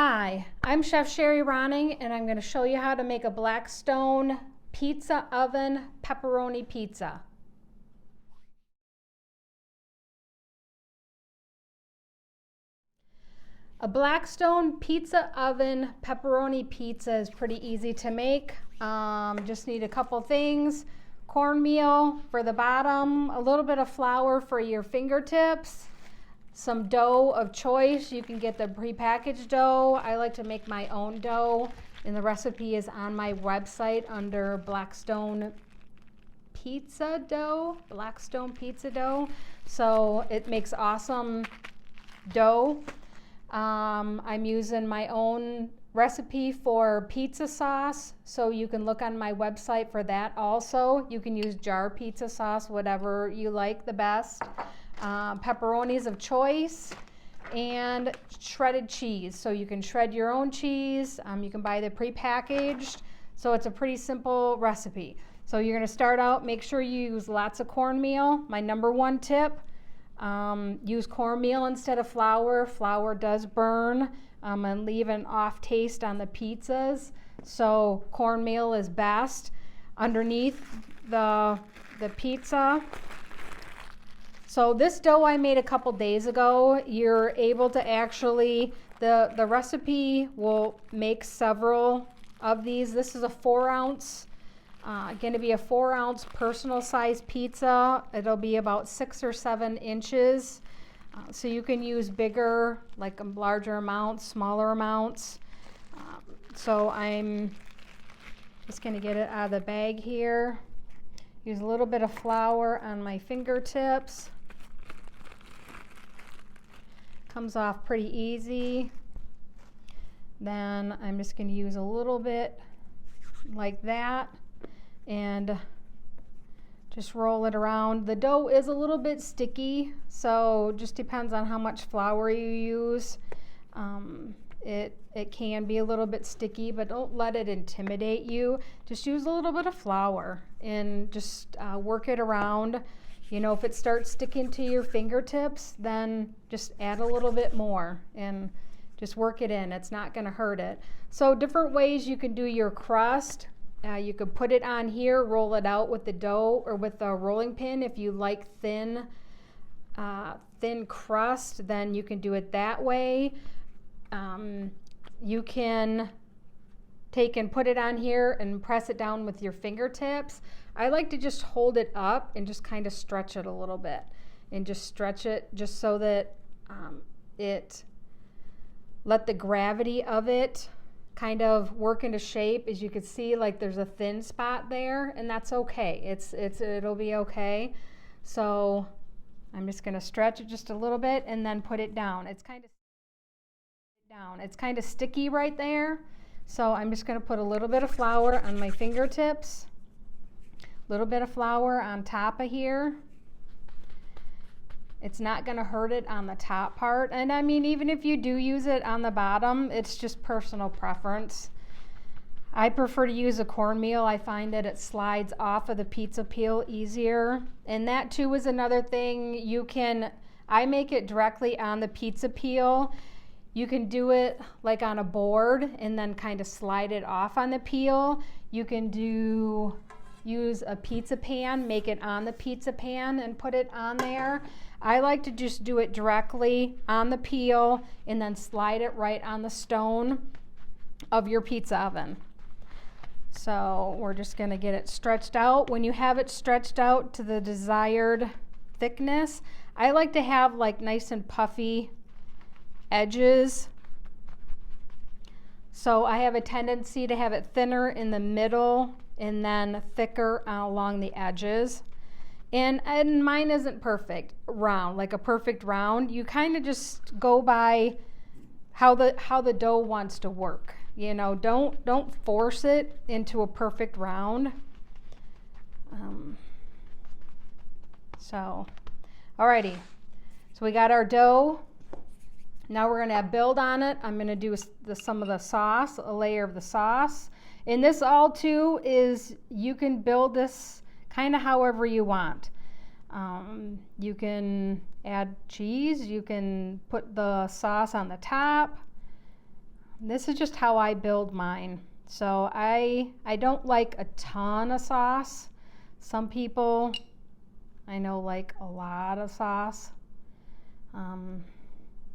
Hi, I'm Chef Sherry Ronning, and I'm going to show you how to make a Blackstone Pizza Oven pepperoni pizza. A Blackstone Pizza Oven pepperoni pizza is pretty easy to make. Just need a couple things. Cornmeal for the bottom, a little bit of flour for your fingertips, some dough of choice. You can get the prepackaged dough. I like to make my own dough, and the recipe is on my website under Blackstone Pizza Dough. Blackstone Pizza Dough. So it makes awesome dough. I'm using my own recipe for pizza sauce, so you can look on my website for that also. You can use jar pizza sauce, whatever you like the best. Pepperonis of choice, and shredded cheese. So you can shred your own cheese. You can buy the prepackaged. So it's a pretty simple recipe. So you're going to start out, make sure you use lots of cornmeal. My number one tip, use cornmeal instead of flour. Flour does burn and leave an off taste on the pizzas. So cornmeal is best. Underneath the pizza. So this dough I made a couple days ago. You're able to actually, the recipe will make several of these. This is a 4-ounce, going to be a 4-ounce personal size pizza. It'll be about 6 or 7 inches. So you can use bigger, like larger amounts, smaller amounts. So I'm just going to get it out of the bag here. Use a little bit of flour on my fingertips. Comes off pretty easy. Then I'm just going to use a little bit like that and just roll it around. The dough is a little bit sticky, so just depends on how much flour you use. It can be a little bit sticky, but don't let it intimidate you. Just use a little bit of flour and just work it around. You know, if it starts sticking to your fingertips, then just add a little bit more and just work it in. It's not going to hurt it. So different ways you can do your crust. You could put it on here, roll it out with the dough or with a rolling pin. If you like thin crust, then you can do it that way. You can take and put it on here and press it down with your fingertips. I like to just hold it up and just kind of stretch it a little bit and just stretch it just so that let the gravity of it kind of work into shape. As you can see, like there's a thin spot there, and that's okay. It'll be okay. So I'm just going to stretch it just a little bit and then put it down. It's kind of sticky right there. So I'm just going to put a little bit of flour on my fingertips, a little bit of flour on top of here. It's not going to hurt it on the top part. And I mean, even if you do use it on the bottom, it's just personal preference. I prefer to use a cornmeal. I find that it slides off of the pizza peel easier. And that too is another thing. I make it directly on the pizza peel. You can do it like on a board and then kind of slide it off on the peel. You can use a pizza pan, make it on the pizza pan and put it on there. I like to just do it directly on the peel and then slide it right on the stone of your pizza oven. So we're just going to get it stretched out. When you have it stretched out to the desired thickness, I like to have like nice and puffy edges. So I have a tendency to have it thinner in the middle and then thicker along the edges. And mine isn't perfect round, like a perfect round. You kind of just go by how the dough wants to work. You know, don't force it into a perfect round. Alrighty. So we got our dough. Now we're going to build on it. I'm going to do some of the sauce, a layer of the sauce. And this all too is, you can build this kind of however you want. You can add cheese, you can put the sauce on the top. This is just how I build mine. So I don't like a ton of sauce. Some people I know like a lot of sauce.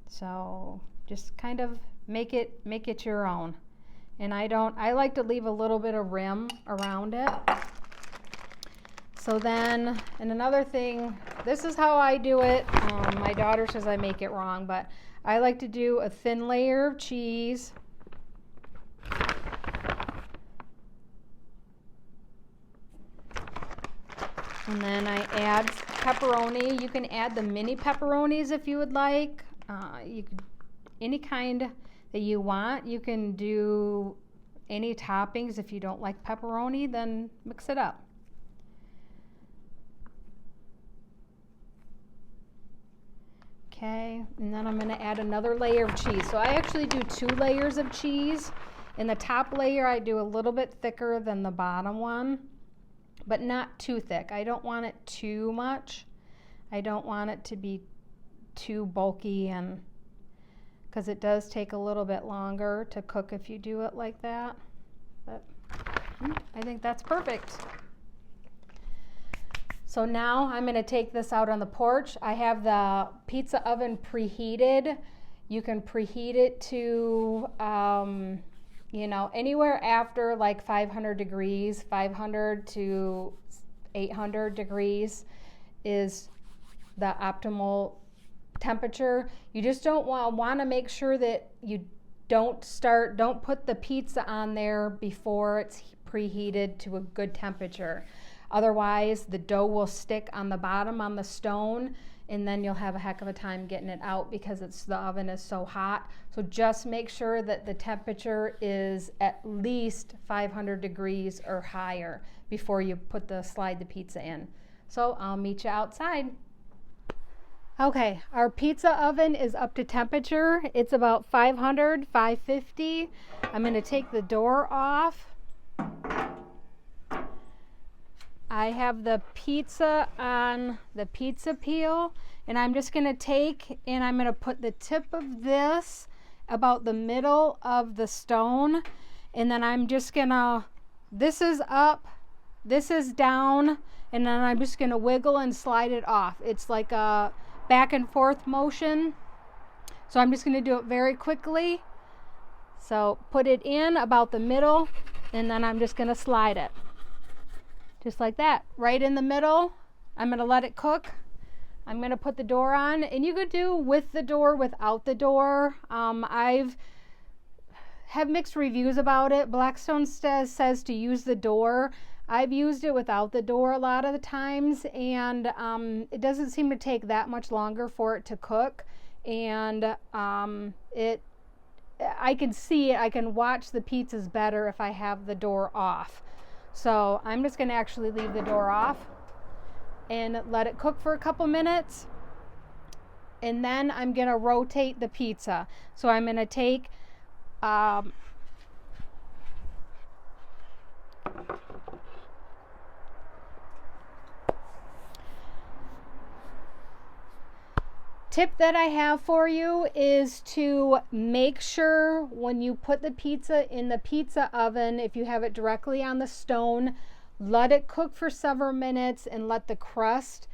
So just kind of make it your own. And I like to leave a little bit of rim around it. So then, and another thing, this is how I do it. My daughter says I make it wrong, but I like to do a thin layer of cheese. And then I add pepperoni. You can add the mini pepperonis if you would like. You could, any kind that you want. You can do any toppings. If you don't like pepperoni, then mix it up. Okay, and then I'm going to add another layer of cheese. So I actually do 2 layers of cheese. In the top layer, I do a little bit thicker than the bottom one, but not too thick. I don't want it too much. I don't want it to be too bulky, and because it does take a little bit longer to cook if you do it like that. But I think that's perfect. So now I'm going to take this out on the porch. I have the pizza oven preheated. You can preheat it to, you know, anywhere after like 500 degrees, 500 to 800 degrees is the optimal temperature. You just don't want to make sure that you don't put the pizza on there before it's preheated to a good temperature. Otherwise, the dough will stick on the bottom on the stone, and then you'll have a heck of a time getting it out because the oven is so hot. So just make sure that the temperature is at least 500 degrees or higher before you slide the pizza in. So I'll meet you outside. Okay, our pizza oven is up to temperature. It's about 500, 550. I'm going to take the door off. I have the pizza on the pizza peel, and I'm just going to take and I'm going to put the tip of this about the middle of the stone, and then I'm just going to, this is up, this is down, and then I'm just going to wiggle and slide it off. It's like a back and forth motion. So I'm just going to do it very quickly. So put it in about the middle, and then I'm just going to slide it. Just like that, right in the middle. I'm going to let it cook. I'm going to put the door on, and you could do with the door, without the door. I've have mixed reviews about it. Blackstone says to use the door. I've used it without the door a lot of the times, and it doesn't seem to take that much longer for it to cook. And I can see it. I can watch the pizzas better if I have the door off. So I'm just going to actually leave the door off and let it cook for a couple minutes. And then I'm going to rotate the pizza. So I'm going to take tip that I have for you is to make sure when you put the pizza in the pizza oven, if you have it directly on the stone, let it cook for several minutes and let the crust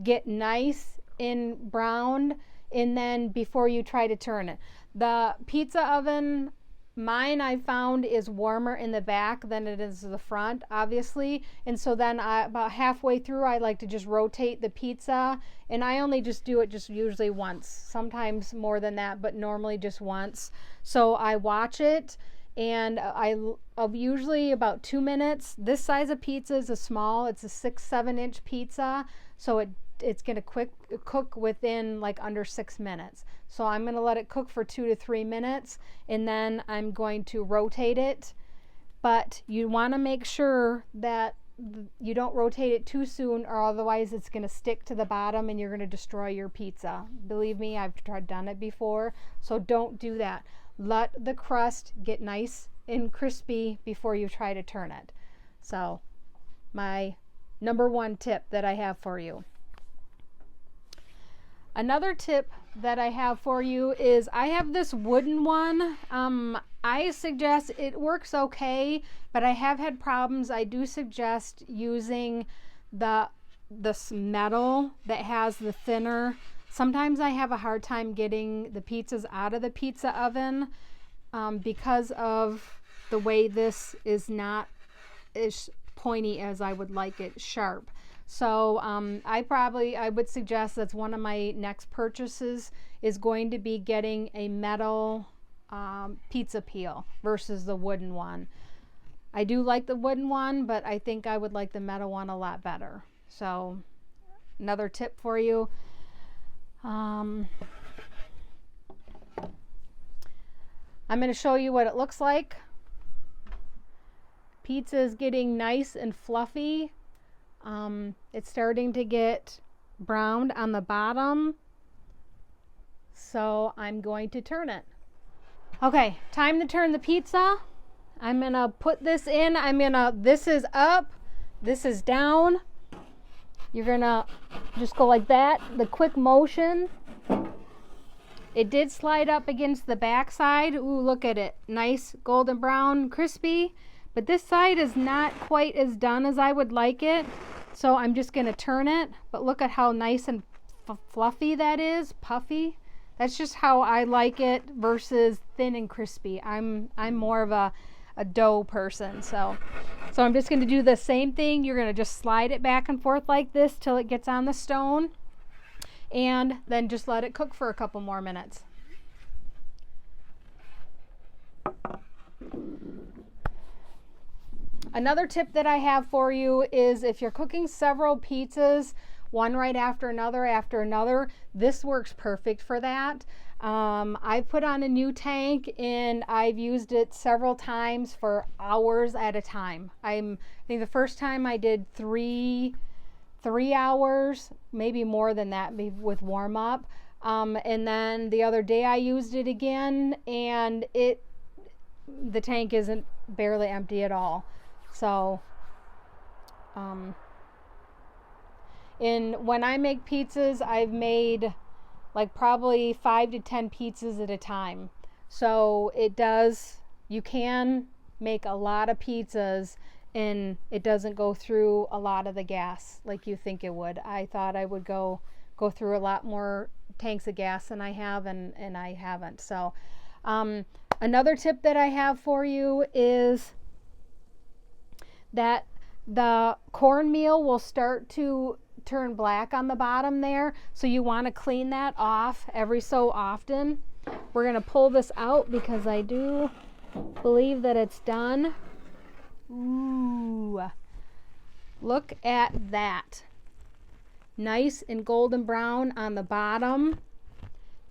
get nice and browned, and then before you try to turn it. The pizza oven, mine I found, is warmer in the back than it is the front, obviously. And so then about halfway through, I like to just rotate the pizza. And I only just do it just usually once, sometimes more than that, but normally just once. So I watch it, and I'll usually about 2 minutes. This size of pizza is it's a 6-7 inch pizza. So it's going to cook within like under 6 minutes. So I'm going to let it cook for 2 to 3 minutes, and then I'm going to rotate it. But you want to make sure that you don't rotate it too soon, or otherwise it's going to stick to the bottom and you're going to destroy your pizza. Believe me, I've done it before. So don't do that. Let the crust get nice and crispy before you try to turn it. So my number 1 tip that I have for you. Another tip that I have for you is I have this wooden one. I suggest it works okay, but I have had problems. I do suggest using this metal that has the thinner. Sometimes I have a hard time getting the pizzas out of the pizza oven because of the way this is not as pointy as I would like it, sharp. So I would suggest that's one of my next purchases is going to be getting a metal pizza peel versus the wooden one. I do like the wooden one, but I think I would like the metal one a lot better. So another tip for you. I'm going to show you what it looks like. Pizza is getting nice and fluffy. It's starting to get browned on the bottom. So I'm going to turn it. Okay, time to turn the pizza. I'm going to put this in. This is up, this is down. You're going to just go like that, the quick motion. It did slide up against the back side. Ooh, look at it. Nice golden brown, crispy. But this side is not quite as done as I would like it. So I'm just going to turn it. But look at how nice and fluffy that is, puffy. That's just how I like it versus thin and crispy. I'm more of a dough person. So I'm just going to do the same thing. You're going to just slide it back and forth like this till it gets on the stone. And then just let it cook for a couple more minutes. Another tip that I have for you is if you're cooking several pizzas, one right after another, this works perfect for that. I put on a new tank and I've used it several times for hours at a time. I think the first time I did three hours, maybe more than that with warm up. And then the other day I used it again and the tank isn't barely empty at all. So, when I make pizzas, I've made like probably 5 to 10 pizzas at a time. So you can make a lot of pizzas and it doesn't go through a lot of the gas like you think it would. I thought I would go through a lot more tanks of gas than I have, and I haven't. So, another tip that I have for you is that the cornmeal will start to turn black on the bottom there, so you want to clean that off every so often. We're going to pull this out because I do believe that it's done. Ooh, look at that. Nice and golden brown on the bottom,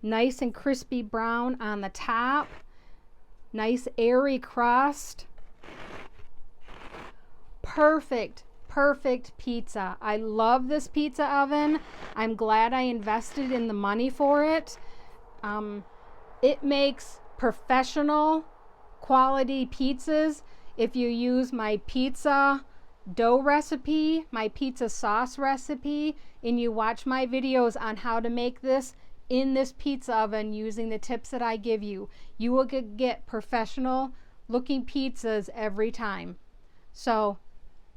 nice and crispy brown on the top, nice airy crust. Perfect pizza. I love this pizza oven. I'm glad I invested in the money for it. It makes professional quality pizzas. If you use my pizza dough recipe, my pizza sauce recipe, and you watch my videos on how to make this in this pizza oven using the tips that I give you, you will get professional looking pizzas every time. So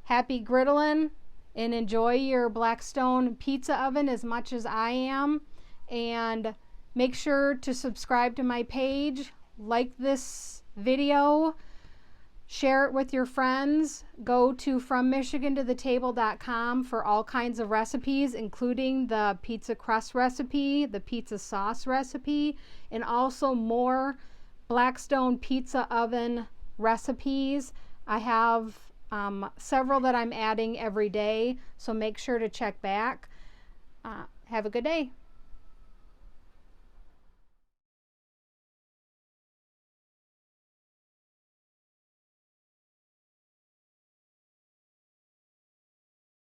happy griddling and enjoy your Blackstone pizza oven as much as I am. And make sure to subscribe to my page, like this video, share it with your friends. Go to FromMichiganToTheTable.com for all kinds of recipes, including the pizza crust recipe, the pizza sauce recipe, and also more Blackstone pizza oven recipes. I have several that I'm adding every day, so make sure to check back. Have a good day.